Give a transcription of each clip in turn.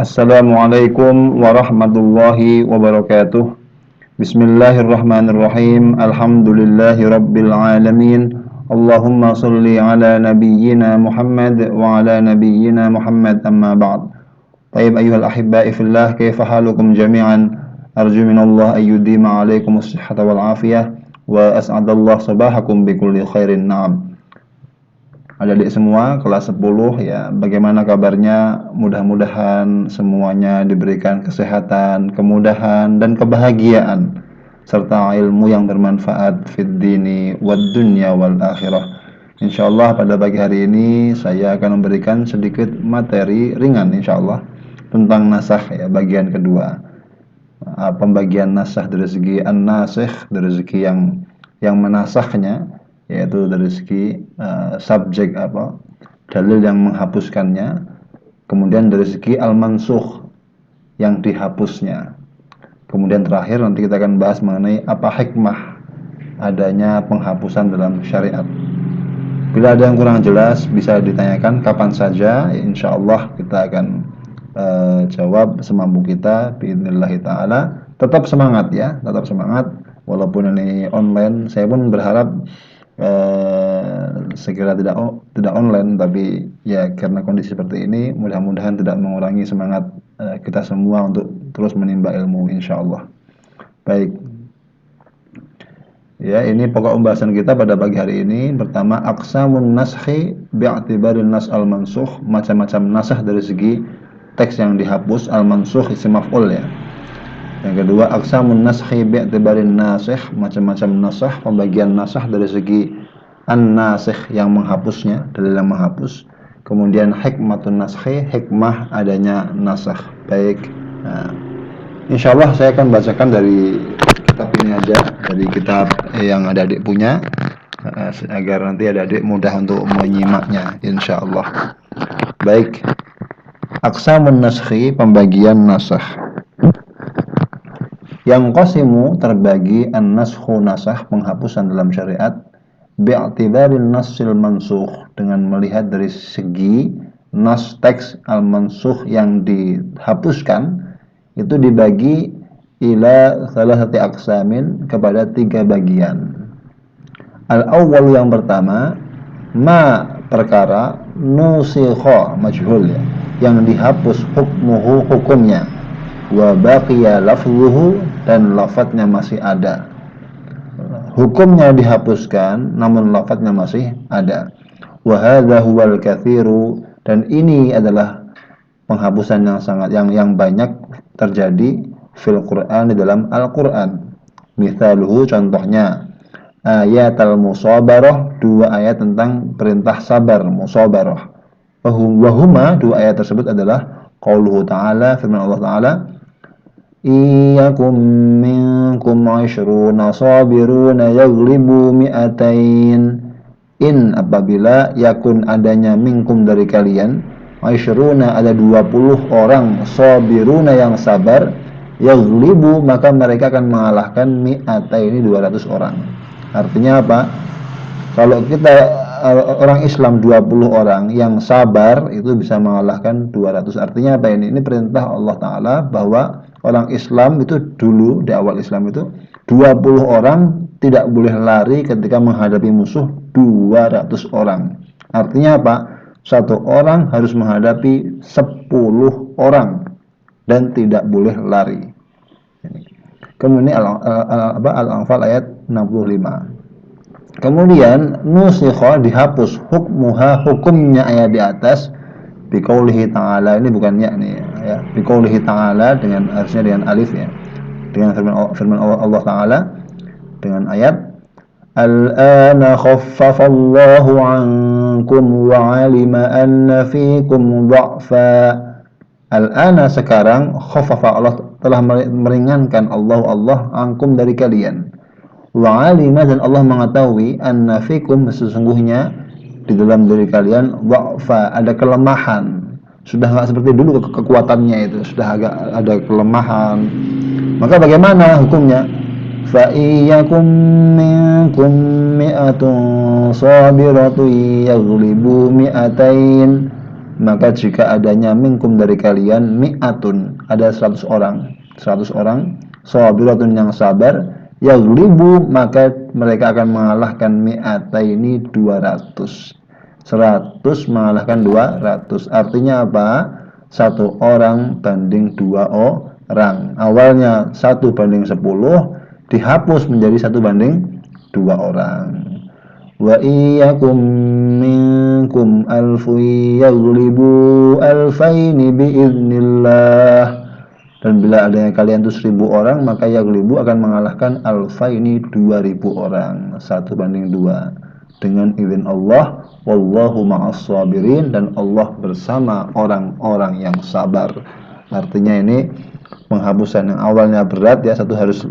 Assalamualaikum warahmatullahi wabarakatuh. Bismillahirrahmanirrahim. Alhamdulillahi rabbil alamin. Allahumma salli ala nabiyyina Muhammad wa ala nabiyyina Muhammad amma ba'd. Tayyib ayyuhal ahibba'i fillah, kaifa halukum jami'an? Arju minallah ayyudima alaikum as-sihhata wal afiyah wa as'adallah sabahakum bikulli khairin. Na'am. Adik-adik semua kelas 10 ya, bagaimana kabarnya? Mudah-mudahan semuanya diberikan kesehatan, kemudahan dan kebahagiaan serta ilmu yang bermanfaat fid dini wad dunya wal akhirah. Insyaallah pada pagi hari ini saya akan memberikan sedikit materi ringan insyaallah tentang nasakh ya, bagian kedua. Pembagian nasakh dari segi an-nasikh, dari segi yang menasakhnya, yaitu dari segi subjek dalil yang menghapuskannya, kemudian dari segi al-mansukh yang dihapusnya, kemudian terakhir nanti kita akan bahas mengenai apa hikmah adanya penghapusan dalam syariat. Bila ada yang kurang jelas bisa ditanyakan kapan saja, insyaallah kita akan jawab semampu kita biidznillah taala. Tetap semangat ya, tetap semangat walaupun ini online. Saya pun berharap segera tidak online, tapi ya karena kondisi seperti ini mudah-mudahan tidak mengurangi semangat kita semua untuk terus menimba ilmu insyaallah. Baik. Ya, ini pokok pembahasan kita pada pagi hari ini. Pertama, aqsamun naskhi bi'tibarin nas al-mansukh, macam-macam nasakh dari segi teks yang dihapus, al-mansukh isim maf'ul ya. Yang kedua, aqsamun naskhi bi'tibarin nasikh, macam-macam nasakh, pembagian nasakh dari segi an-nasikh yang menghapusnya, dalil yang menghapus. Kemudian hikmatun naskhi, hikmah adanya nasakh. Baik. Nah, insyaallah saya akan bacakan dari kitab ini aja, dari kitab yang adik-adik punya, agar nanti adik-adik mudah untuk menyimaknya insyaallah. Baik. Aqsamun naskhi, pembagian nasakh. Yang qasimu terbagi an-naskhu nasakh, penghapusan dalam syariat, bi'tibarin nassil mansukh, dengan melihat dari segi nas teks al-mansukh yang dihapuskan itu dibagi ila salasati aqsamin, kepada 3 bagian. Al-awwal yang pertama, ma perkara nusikha majhul ya, yang dihapus hukmuhu hukumnya, wa baqiya lafzuhu, dan lafadznya masih ada. Hukumnya dihapuskan namun lafadznya masih ada. Wa hadza huwal katsiru, dan ini adalah penghapusan yang banyak terjadi fil Qur'an, di dalam Al-Qur'an. Mithaluhu, contohnya ayat al-musabarah, 2 ayat tentang perintah sabar, musabarah. Wahuma, 2 ayat tersebut adalah qauluhu ta'ala, firman Allah ta'ala, iyakum minkum 'ashruna sabiruna yaghlibu mi'atain. In, apabila yakun adanya minkum dari kalian, 'ashruna ada 20 orang, sabiruna yang sabar, yaghlibu maka mereka akan mengalahkan mi'ataini 200 orang. Artinya apa? Kalau kita orang Islam 20 orang yang sabar itu bisa mengalahkan 200. Artinya apa ini? Ini perintah Allah Ta'ala bahwa orang Islam itu dulu, di awal Islam itu 20 orang tidak boleh lari ketika menghadapi musuh 200 orang. Artinya apa? 1 orang harus menghadapi 10 orang dan tidak boleh lari. Kemudian Al-Anfal ayat 65. Kemudian nusikha, dihapus, hukmuha, hukumnya ayat di atas, biqaulihi ta'ala, ini bukan ya nih ya, biqaulihi ta'ala, dengan harusnya dengan alif ya, dengan firman Allah Ta'ala dengan ayat al-ana khaffafallahu ankum wa 'alima anna fikum dha'fa. Al-ana, sekarang, khaffafa, Allah telah meringankan, Allah ankum, dari kalian, wa 'alima, dan Allah mengetahui, anna fikum, sesungguhnya di dalam diri kalian, dha'fa, ada kelemahan, sudah enggak seperti dulu kekuatannya itu, sudah agak ada kelemahan. Maka bagaimana hukumnya? Fa iyyakum minkum mi'atun sabiratun yaghlibu mi'atain. maka jika adanya minkum dari kalian mi'atun, ada 100 orang, 100 orang, sabiratun yang sabar, yaghlibu, maka mereka akan mengalahkan mi'ataini 200. 100 mengalahkan 200. Artinya apa? 1 orang banding 2 orang. Awalnya 1 banding 10, dihapus menjadi 1 banding 2 orang. Wa iyyakum minkum alfu yaghlibu alfaini biiznillah. Dan bila adanya kalian itu 1000 orang, maka yaghlibu akan mengalahkan alfaini 2000 orang. 1 banding 2 dengan izin Allah. Wallahu ma'as sabirin, dan Allah bersama orang-orang yang sabar. Artinya ini penghapusan yang awalnya berat ya, satu harus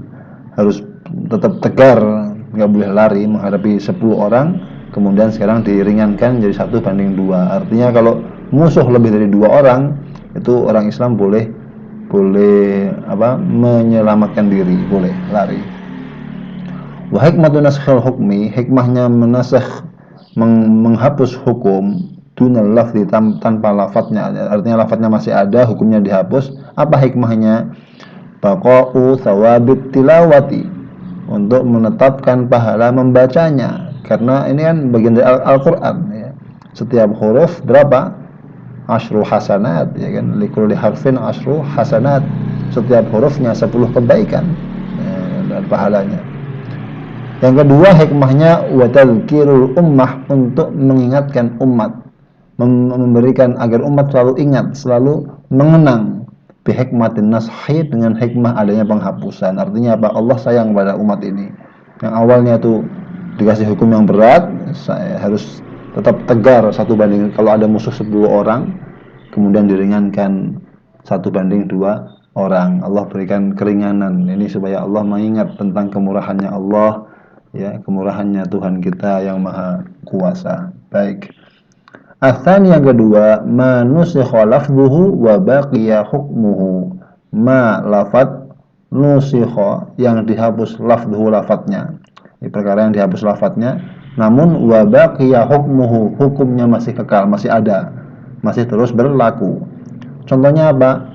tetap tegar, nggak boleh lari menghadapi 10 orang, kemudian sekarang diringankan jadi 1 banding 2. Artinya kalau musuh lebih dari 2 orang, itu orang Islam boleh menyelamatkan diri, boleh lari. Wa hikmatun naskhil hukmi, hikmahnya menghapus hukum dunal lafzi, tanpa lafadznya, artinya lafadznya masih ada, hukumnya dihapus. Apa hikmahnya? Baqa'u thawabit tilawati, untuk menetapkan pahala membacanya, karena ini kan bagian dari Al-Quran ya. Setiap huruf berapa? Asyru hasanat, ya kan, likulli harfin asyru hasanat, setiap hurufnya 10 kebaikan dan pahalanya. Yang kedua hikmahnya wa tadhkirul ummah, untuk mengingatkan umat, memberikan agar umat selalu ingat, selalu mengenang bihikmatin nashi, dengan hikmah adanya penghapusan. Artinya apa? Allah sayang pada umat ini. Yang awalnya itu dikasih hukum yang berat, saya harus tetap tegar 1 banding, kalau ada musuh 10 orang, kemudian diringankan 1 banding 2 orang. Allah berikan keringanan ini supaya Allah mengingat tentang kemurahannya Allah, ya, kemurahannya Tuhan kita yang maha kuasa. Baik. Atsani, yang kedua, manusikha lafzuhu wa baqiya hukmuhu. Ma lafad nusikha, yang dihapus, lafzuhu lafadznya. Ini perkara yang dihapus lafadznya, namun wa baqiya hukmuhu, hukumnya masih kekal, masih ada, masih terus berlaku. Contohnya apa?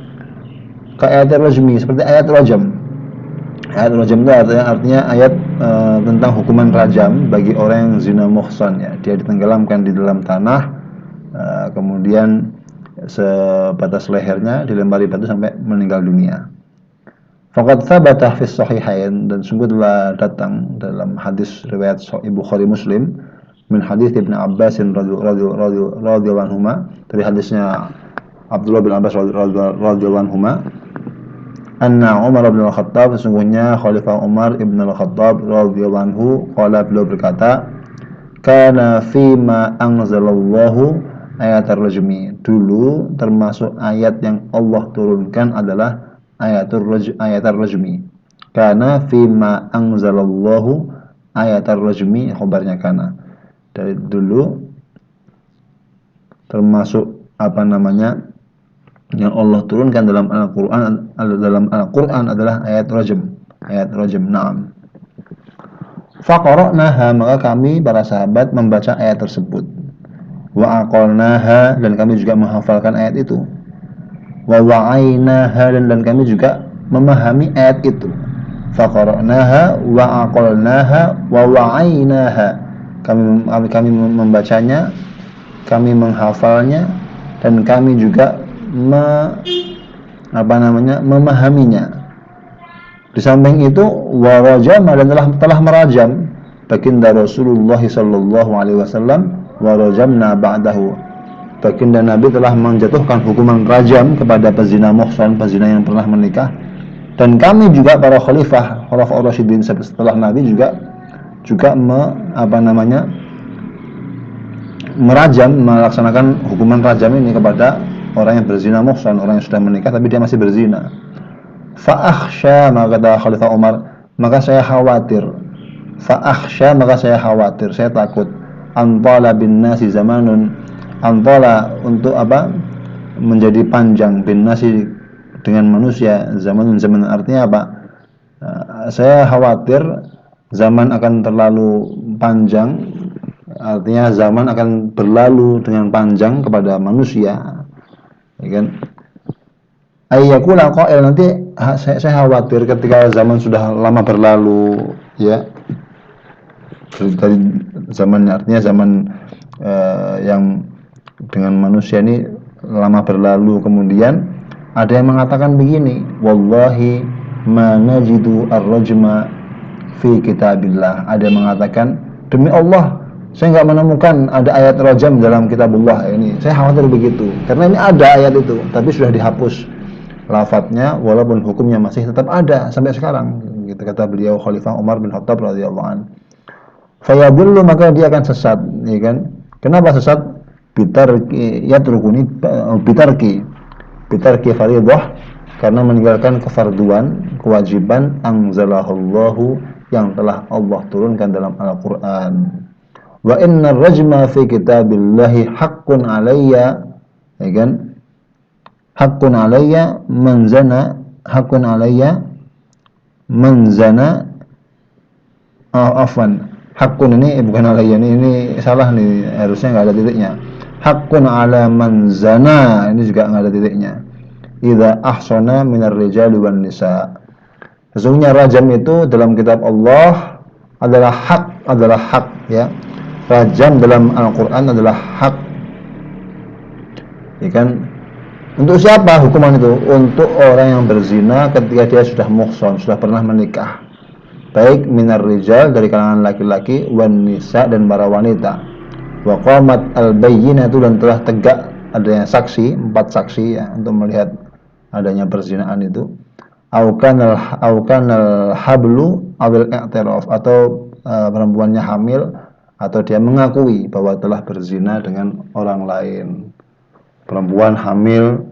Kayak ayat rajmi, seperti ayat rajam. Ayat rajam itu artinya ayat tentang hukuman rajam bagi orang yang zina muhsan, ya. Dia ditenggelamkan di dalam tanah, kemudian sebatas lehernya dilempari batu sampai meninggal dunia. Faqad thabata fi sahihain, dan sungguh telah datang dalam hadis riwayat Sahih Bukhari Muslim min hadis Ibnu Abbas radhiyallahu anhuma, dari hadisnya Abdullah bin Abbas radhiyallahu anhuma, anna Umar bin Al-Khattab, sesungguhnya Khalifah Umar ibn Al-Khattab radhiyallahu anhu, qala, beliau berkata, kana fima anzalallahu ayat ar-rajmi, dulu termasuk ayat yang Allah turunkan adalah ayat ar-rajmi. Kana fima anzalallahu ayat ar-rajmi, khobarnya kana. Dari dulu termasuk yang Allah turunkan dalam Al-Quran adalah ayat rajm. Naam. Faqara'naha, maka kami para sahabat membaca ayat tersebut. Wa aqalnaha, dan kami juga menghafalkan ayat itu. Wa wa'ainaha, dan kami juga memahami ayat itu. Faqara'naha wa aqalnaha wa wa'ainaha, kami membacanya, kami menghafalnya, dan kami juga memahaminya. Di samping itu warajama, dan telah merajam baginda Rasulullah sallallahu alaihi wasallam, warajamna ba'dahu, baginda Nabi telah menjatuhkan hukuman rajam kepada pezina muhsan, pezina yang pernah menikah. Dan kami juga para khalifah Rasyidin setelah Nabi juga merajam, melaksanakan hukuman rajam ini kepada orang yang berzina muhsan, orang yang sudah menikah tapi dia masih berzina. Fa akhsha, maka kata Khalifah Umar, maka saya khawatir, saya takut, antala bin nasi zamanun, antala untuk menjadi panjang, bin nasi dengan manusia, zaman, artinya apa? Saya khawatir zaman akan terlalu panjang, artinya zaman akan berlalu dengan panjang kepada manusia, ya kan? Ayyakula qail, nanti saya khawatir ketika zaman sudah lama berlalu, ya, dari zamannya, artinya zaman yang dengan manusia ini lama berlalu, kemudian ada yang mengatakan begini, wallahi ma najidu ar-rajma fi kitabillah. Ada yang mengatakan, demi Allah saya nggak menemukan ada ayat rajam dalam kitabullah. Ini saya khawatir begitu, karena ini ada ayat itu tapi sudah dihapus lafadznya, walaupun hukumnya masih tetap ada sampai sekarang, gitu kata beliau Khalifah Umar bin Khattab radhiyallahu anhu. Fayadullu, maka dia akan sesat, ya kan? Kenapa sesat? Bitarki yatrukuni, bitarki fardhah, karena meninggalkan kefarduan, kewajiban anzalallahu, yang telah Allah turunkan dalam Al-Qur'an. Wa inna rajma fi kitabillahi haqqun alayya, ya kan? Haqqun alayya man zana, haqqun alayya man zana, afwan, hakun ini bukan alayya, ini salah nih, harusnya nggak ada titiknya. Hakun ala man zana, ini juga nggak ada titiknya. Idza ahsana minar rijali wan nisa. Sesungguhnya rajam itu dalam kitab Allah adalah hak, ya. Rajam dalam Al-Qur'an adalah hak. Ya kan? Untuk siapa hukuman itu? Untuk orang yang berzina ketika dia sudah muhsan, sudah pernah menikah. Baik minar rijal, dari kalangan laki-laki, wan nisa, dan para wanita. Wa qamat al-bayyinatu, dan telah tegak adanya saksi, 4 saksi, ya, untuk melihat adanya perzinaan itu. Au kanal hablu awil i'tiraf, atau perempuannya hamil atau dia mengakui bahwa telah berzina dengan orang lain. Perempuan hamil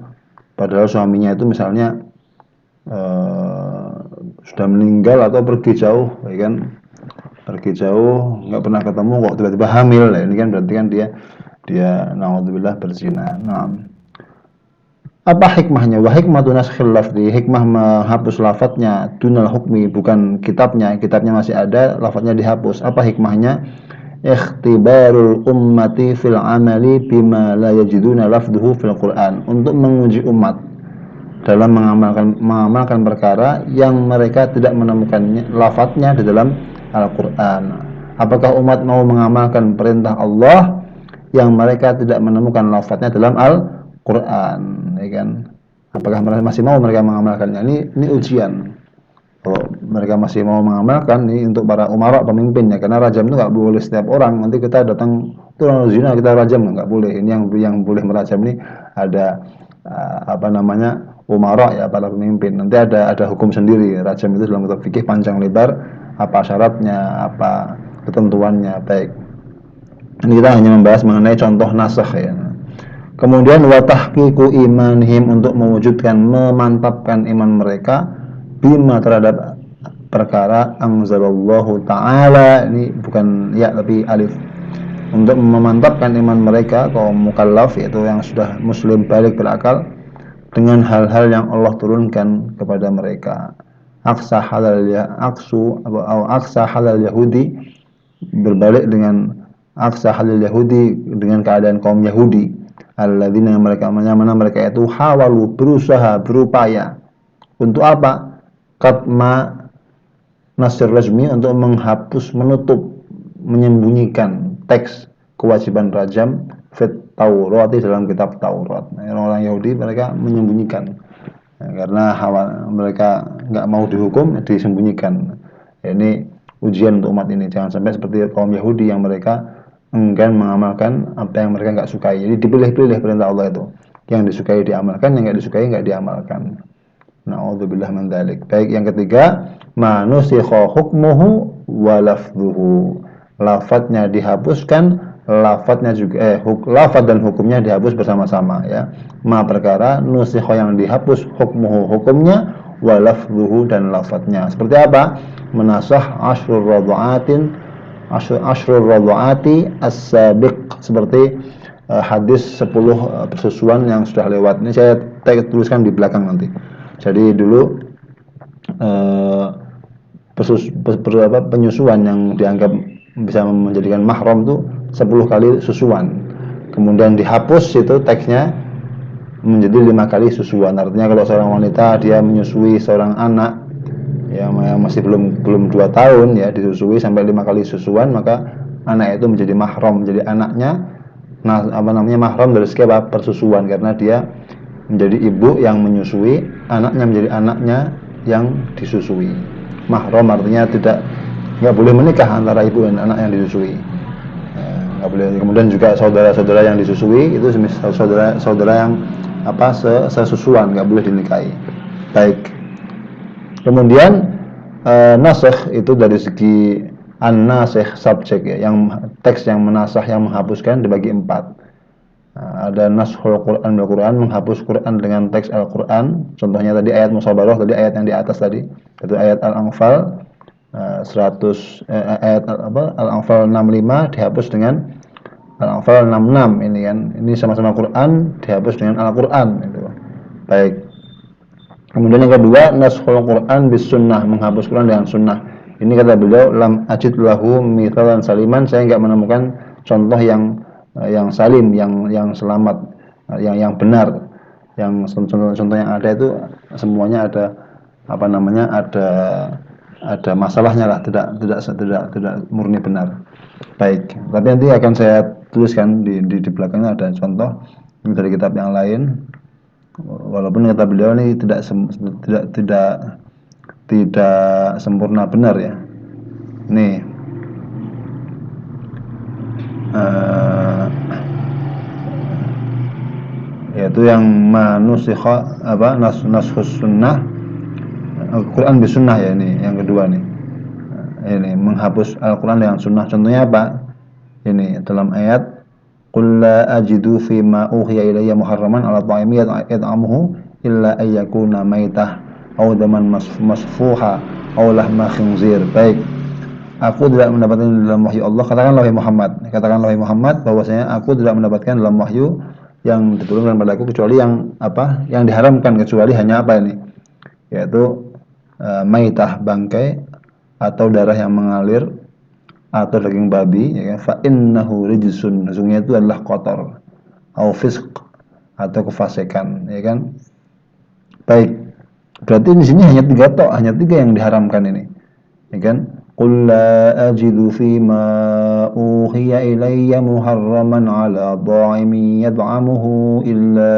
padahal suaminya itu misalnya sudah meninggal atau pergi jauh, ya kan? Pergi jauh, nggak pernah ketemu, kok tiba-tiba hamil, ya, ini kan berarti kan dia naudzubillah berzina. Nah, apa hikmahnya? Wa hikmatu naskhil lafzi, hikmah menghapus lafadznya, dunal hukmi, bukan kitabnya masih ada, lafadznya dihapus. Apa hikmahnya? Ikhtibarul ummati fil amali bima la yajiduna lafduhu fil Qur'an, untuk menguji umat dalam mengamalkan perkara yang mereka tidak menemukan lafadznya di dalam Al-Qur'an. Apakah umat mau mengamalkan perintah Allah yang mereka tidak menemukan lafadznya dalam Al-Qur'an, ya kan? Apakah masih mau mereka mengamalkannya? Ini ujian. Kalau mereka masih mau mengamalkan, ini untuk para umara, pemimpinnya, karena rajam itu nggak boleh setiap orang. Nanti kita datang itu orang zina kita rajam, nggak boleh. Ini yang boleh merajam ini ada umara, ya, para pemimpin. Nanti ada hukum sendiri rajam itu dalam kitab fikih panjang lebar, apa syaratnya, apa ketentuannya. Baik, ini kita hanya membahas mengenai contoh nasakh, ya. Kemudian wa tahqiqu imanihim, untuk mewujudkan, memantapkan iman mereka, bima, terhadap perkara anzalallahu ta'ala, ini bukan ya tapi alif, untuk memantapkan iman mereka kaum mukallaf, yaitu yang sudah muslim balik berakal, dengan hal-hal yang Allah turunkan kepada mereka. Aksa halal Yahudi, berbalik dengan aksa halal Yahudi, dengan keadaan kaum Yahudi, alladzina, yang mana mereka itu hawalu, berusaha, berupaya untuk apa? Katma nasir rajmi, untuk menghapus, menutup, menyembunyikan teks kewajiban rajam fit Taurat, dalam kitab Taurat. Orang-orang Yahudi mereka menyembunyikan, karena mereka nggak mau dihukum, disembunyikan. Ini ujian untuk umat ini, jangan sampai seperti kaum Yahudi yang mereka enggan mengamalkan apa yang mereka nggak sukai. Jadi dipilih-pilih perintah Allah itu, yang disukai diamalkan, yang nggak disukai nggak diamalkan. Na'udzubillah min dzalik. Baik, yang ketiga, manusikha hukmuhu wa lafdhuhu, lafadznya dihapuskan, lafadznya juga lafadz dan hukumnya dihapus bersama-sama, ya. Ma, perkara, nusikha, yang dihapus, hukmuhu, hukumnya, wa lafdhuhu, dan lafadznya. Seperti apa? Menasah ashrul radhaati as-sabiq, seperti hadis 10 persusuan yang sudah lewat. Ini saya tuliskan di belakang nanti. Jadi dulu penyusuan yang dianggap bisa menjadikan mahram tuh 10 kali susuan. Kemudian dihapus itu teksnya menjadi 5 kali susuan. Artinya kalau seorang wanita dia menyusui seorang anak yang masih belum 2 tahun ya, disusui sampai 5 kali susuan, maka anak itu menjadi mahram, menjadi anaknya. Nah, mahram dari segi persusuan, karena dia menjadi ibu yang menyusui, anaknya menjadi anaknya yang disusui. Mahram artinya nggak boleh menikah antara ibu dan anak yang disusui. Nggak boleh. Kemudian juga saudara-saudara yang disusui itu saudara yang sesusuan, nggak boleh dinikahi. Baik. Kemudian nasakh itu dari segi an-nasikh subjek ya, yang teks yang menasakh, yang menghapuskan dibagi 4. Ada naskhul Quran bil Quran, menghapus Quran dengan teks Al-Quran. Contohnya tadi ayat Musabarah, tadi ayat yang di atas tadi, itu ayat Al-Anfal 100 ayat Al-Anfal 65 dihapus dengan Al-Anfal 66 ini kan. Ini sama-sama Quran dihapus dengan Al-Quran itu. Baik. Kemudian yang kedua, naskhul Quran bis sunnah, menghapus Quran dengan sunnah. Ini kata beliau, lam ajid lahu mithalan saliman, saya enggak menemukan contoh yang salim, yang selamat, yang benar. Yang contoh yang ada itu semuanya ada ada masalahnya lah, tidak murni benar. Baik, tapi nanti akan saya tuliskan di belakangnya ada contoh dari kitab yang lain. Walaupun kata beliau ini tidak sempurna benar ya. Nih, yaitu yang manusikha nashus sunnah Al-Quran bis sunnah ya, ini yang kedua nih. Ini menghapus Al-Quran dengan sunnah. Contohnya apa? Ini dalam ayat qul la ajidu fi ma uhiya ilayya muharraman ala ta'imi yat'amuhu illa ayyakuna maitah aw daman masfuha aw lahma khinzir. Baik, aku tidak mendapatkan dalam wahyu Allah, katakanlah wahai Muhammad bahwasanya aku tidak mendapatkan dalam wahyu yang diturunkan padaku kecuali yang diharamkan, kecuali hanya apa ini, yaitu maitah, bangkai, atau darah yang mengalir, atau daging babi, ya kan? Fa innahu rijsun, sesungguhnya itu adalah kotor, au fisq, atau kefasikan, ya kan? Baik, berarti di sini hanya tiga yang diharamkan ini, ya kan? Qul la ajidu fi ma uhiya ilayya muharraman ala dha'imin yat'amuhu illa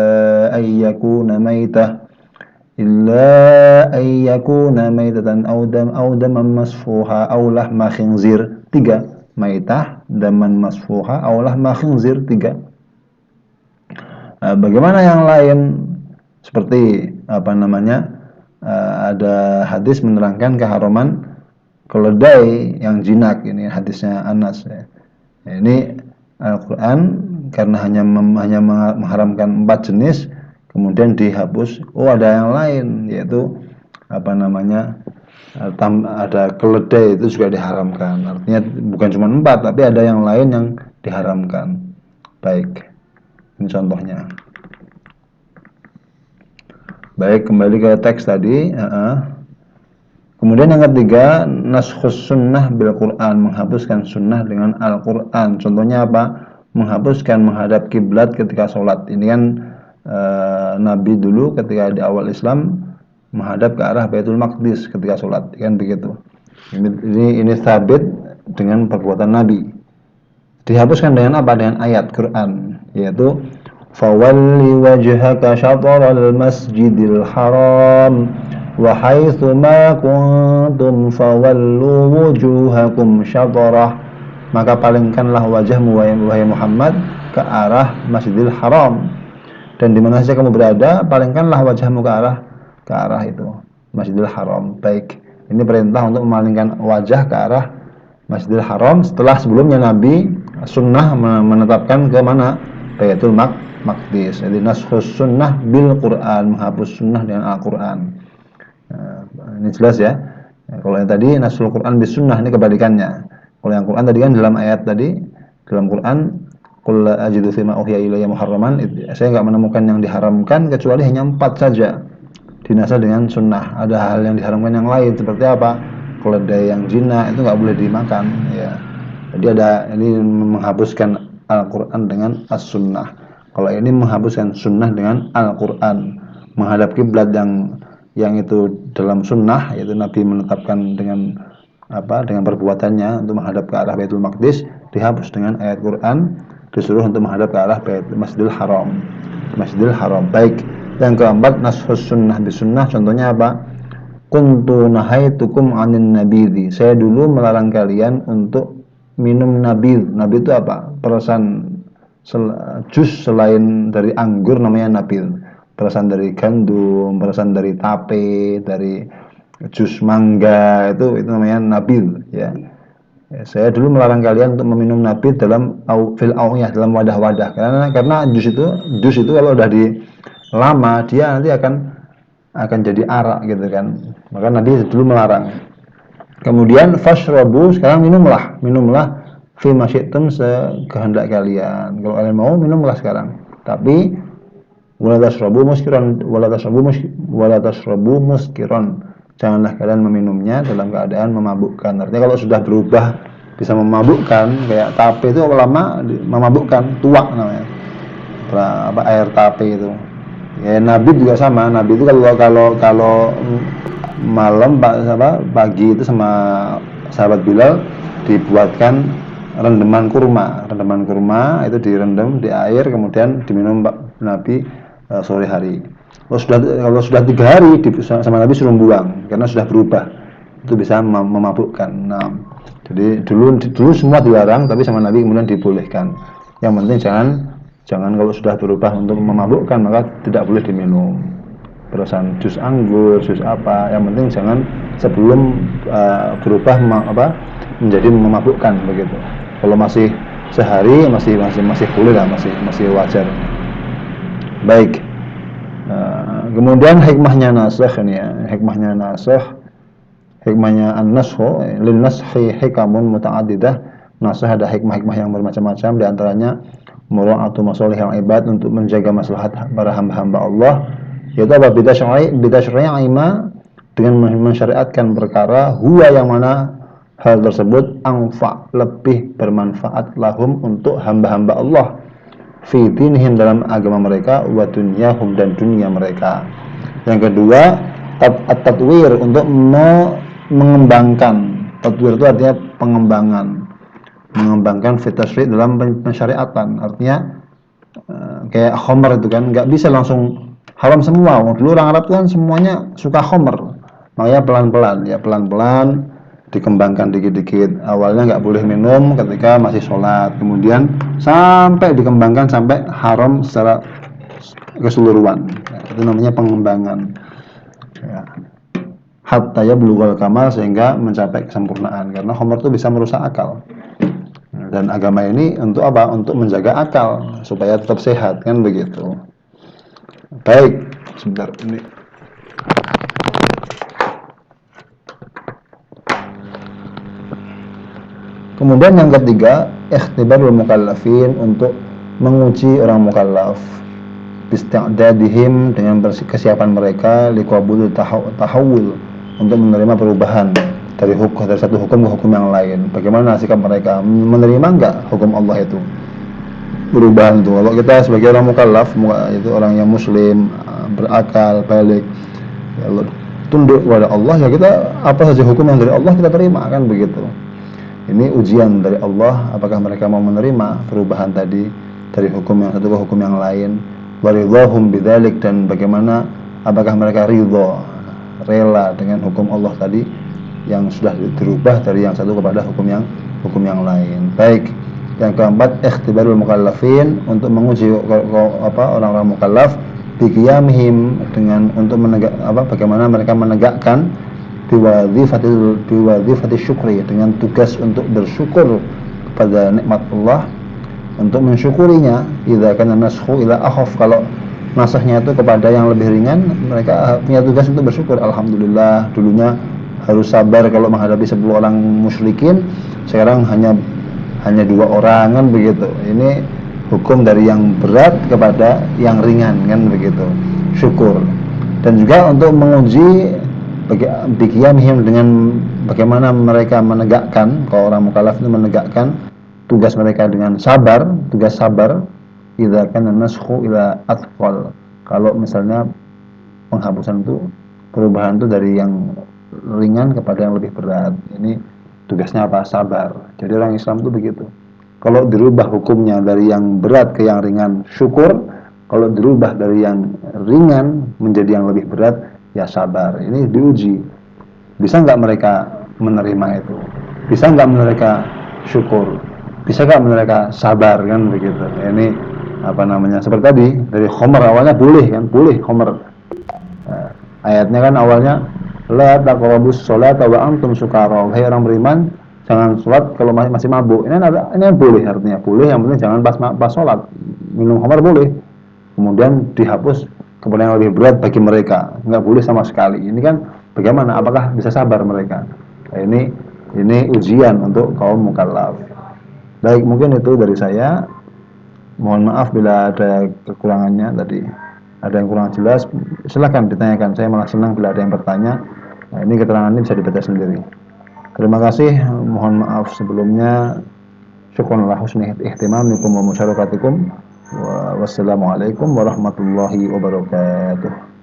ayyakuna maitah maitatan aw daman masfuha aw lahma khinzir. 3, maitah, daman masfuha aw lahma khinzir. 3. Bagaimana yang lain? Seperti ada hadis menerangkan keharaman keledai yang jinak, ini hadisnya Anas ya. Ini Al-Quran karena hanya mengharamkan 4 jenis, kemudian dihapus. Ada yang lain, yaitu ada keledai itu juga diharamkan. Artinya bukan cuma 4, tapi ada yang lain yang diharamkan. Baik, ini contohnya. Baik, kembali ke teks tadi. Kemudian yang ketiga, naskhus sunnah bil Quran, menghapuskan sunnah dengan Al-Quran. Contohnya apa? Menghapuskan menghadap kiblat ketika sholat. Ini kan Nabi dulu ketika di awal Islam menghadap ke arah Baitul Maqdis ketika sholat, kan begitu. Ini sabit dengan perbuatan Nabi. Dihapuskan dengan apa? Dengan ayat Quran, yaitu fawalli wajhaka syatral masjidil haram wa haitsu ma kuntum fawallu wujuhakum syatrah. Maka palingkanlah wajahmu wahai Muhammad ke arah Masjidil Haram, dan di mana saja kamu berada palingkanlah wajahmu ke arah itu Masjidil Haram. Baik, ini perintah untuk memalingkan wajah ke arah Masjidil Haram setelah sebelumnya Nabi sunnah menetapkan ke mana? Baitul Maqdis. Jadi naskhus sunnah bil Quran, menghapus sunnah dengan Al-Quran. Ini jelas ya. Kalau yang tadi naskhul Quran bis sunnah, ini kebalikannya. Kalau yang Quran tadi kan dalam ayat tadi, dalam Quran qul la ajidu fima uhiya ilayya muharraman, saya enggak menemukan yang diharamkan kecuali hanya 4 saja. Dinasah dengan sunnah. Ada hal yang diharamkan yang lain, seperti apa? Keledai yang jinak itu enggak boleh dimakan ya. Jadi ada ini menghapuskan Al-Quran dengan As-Sunnah. Kalau ini menghapuskan Sunnah dengan Al-Quran. Menghadap kiblat yang itu dalam Sunnah, yaitu Nabi menetapkan dengan dengan perbuatannya untuk menghadap ke arah Baitul Maqdis, dihapus dengan ayat Quran, disuruh untuk menghadap ke arah Masjidil Haram. Masjidil Haram. Baik. Yang keempat, nashus sunnah bisunnah. Contohnya apa? Kuntu nahaitukum anin nabidhi. Saya dulu melarang kalian untuk minum nabidh. Nabidh itu apa? Perasan jus selain dari anggur namanya nabidh. Perasan dari gandum, perasan dari tape, dari jus mangga, itu namanya nabidh, ya. Saya dulu melarang kalian untuk meminum nabidh dalam fil auyah, dalam wadah-wadah. Karena jus itu kalau udah di lama dia nanti akan jadi arak gitu kan. Maka Nabi dulu melarang. Kemudian fashrabu, sekarang minumlah fi masyitum sekehendak kalian. Kalau kalian mau minumlah sekarang. Tapi wala tashrabu muskiron. Janganlah kalian meminumnya dalam keadaan memabukkan. Artinya kalau sudah berubah bisa memabukkan, kayak tape itu lama memabukkan, tuak namanya. Air tape itu. Ya, Nabi juga sama. Nabi itu kalau malam pagi itu sama sahabat Bilal dibuatkan rendeman kurma. Rendeman kurma itu direndam di air, kemudian diminum Nabi sore hari. Kalau sudah 3 hari sama Nabi suruh buang karena sudah berubah. Itu bisa memabukkan. Nah, jadi dulu semua dilarang, tapi sama Nabi kemudian dibolehkan. Yang penting jangan kalau sudah berubah untuk memabukkan maka tidak boleh diminum. Perasan jus anggur, jus apa, yang penting jangan sebelum berubah menjadi memabukkan begitu. Kalau masih sehari masih boleh lah, masih wajar. Baik. Kemudian hikmahnya nasikh ini ya, hikmahnya an-naskh, lin naskhi hikamun muta'addidah. Nasikh ada hikmah-hikmah yang bermacam-macam, di antaranya mura'atu masalihil ibad, untuk menjaga maslahat para hamba-hamba Allah, yaitu apa? Bidasyra'i ma, dengan mensyariatkan perkara huwa yang mana hal tersebut anfa, lebih bermanfaat lahum, untuk hamba-hamba Allah, fi dinihim, dalam agama mereka, wa dunyahum, dan dunia mereka. Yang kedua, at-tatwir, untuk mengembangkan. Tatwir itu artinya mengembangkan fitasri dalam pensyariatan. Artinya kayak khamr itu kan nggak bisa langsung haram semua. Dulu orang Arab kan semuanya suka khamr, makanya pelan-pelan dikembangkan dikit-dikit. Awalnya nggak boleh minum ketika masih sholat, kemudian sampai dikembangkan sampai haram secara keseluruhan. Itu namanya pengembangan, ya. Hatta yablugul kamal, sehingga mencapai kesempurnaan. Karena khamr itu bisa merusak akal. Dan agama ini untuk apa? Untuk menjaga akal supaya tetap sehat, kan begitu. Baik, sebentar ini. Kemudian yang ketiga, ikhtibarul mukallafin, untuk menguji orang mukallaf, bisti'dadihim, dengan kesiapan mereka, liqabul tahawul, untuk menerima perubahan dari satu hukum ke hukum yang lain. Bagaimana sikap mereka? Menerima enggak hukum Allah itu? Perubahan itu. Kalau kita sebagai orang mukallaf, itu orang yang muslim, berakal, balik, ya, tunduk kepada Allah, ya kita apa saja hukum yang dari Allah kita terima, kan begitu. Ini ujian dari Allah, apakah mereka mau menerima perubahan tadi dari hukum yang satu ke hukum yang lain. Waridhahum bidzalik, dan bagaimana, apakah mereka ridha, rela dengan hukum Allah tadi yang sudah dirubah dari yang satu kepada hukum yang lain. Baik. Yang keempat, ikhtibarul mukallafin, untuk menguji orang-orang mukallaf, biqiyamihim, dengan untuk bagaimana mereka menegakkan biwadhifati syukri, dengan tugas untuk bersyukur kepada nikmat Allah, untuk mensyukurinya. Idza kana naskhu ila akhaf, kalau nasahnya itu kepada yang lebih ringan, mereka punya tugas untuk bersyukur. Alhamdulillah, dulunya harus sabar kalau menghadapi 10 orang musyrikin, sekarang hanya 2 orang, kan begitu. Ini hukum dari yang berat kepada yang ringan, kan begitu. Syukur. Dan juga untuk menguji biqiyamihim, dengan bagaimana mereka menegakkan, kalau orang mukallaf itu menegakkan tugas mereka dengan sabar, tugas sabar, idza kana naskhu ila athqal. Kalau misalnya penghapusan itu, perubahan itu dari yang ringan kepada yang lebih berat. Ini tugasnya apa? Sabar. Jadi orang Islam itu begitu. Kalau dirubah hukumnya dari yang berat ke yang ringan, syukur. Kalau dirubah dari yang ringan menjadi yang lebih berat, ya sabar. Ini diuji. Bisa nggak mereka menerima itu? Bisa nggak mereka syukur? Bisa nggak mereka sabar, kan begitu? Ini apa namanya? Seperti tadi, dari khomer awalnya boleh kan? Boleh khomer. Ayatnya kan awalnya la taqrabus sholata wa antum sukara. Hai orang beriman, jangan sholat kalau masih mabuk. Ini boleh, artinya boleh, yang penting jangan pas sholat. Minum khamar boleh. Kemudian dihapus kemudian yang lebih berat bagi mereka, nggak boleh sama sekali. Ini kan bagaimana? Apakah bisa sabar mereka? Nah, ini ujian untuk kaum mukallaf. Baik, mungkin itu dari saya. Mohon maaf bila ada kekurangannya tadi. Ada yang kurang jelas, silakan ditanyakan. Saya malah senang bila ada yang bertanya. Nah, ini keterangan ini bisa dibaca sendiri. Terima kasih. Mohon maaf sebelumnya. Syukran ala husni ihtimamikum wa musyarakatikum. Wassalamualaikum warahmatullahi wabarakatuh.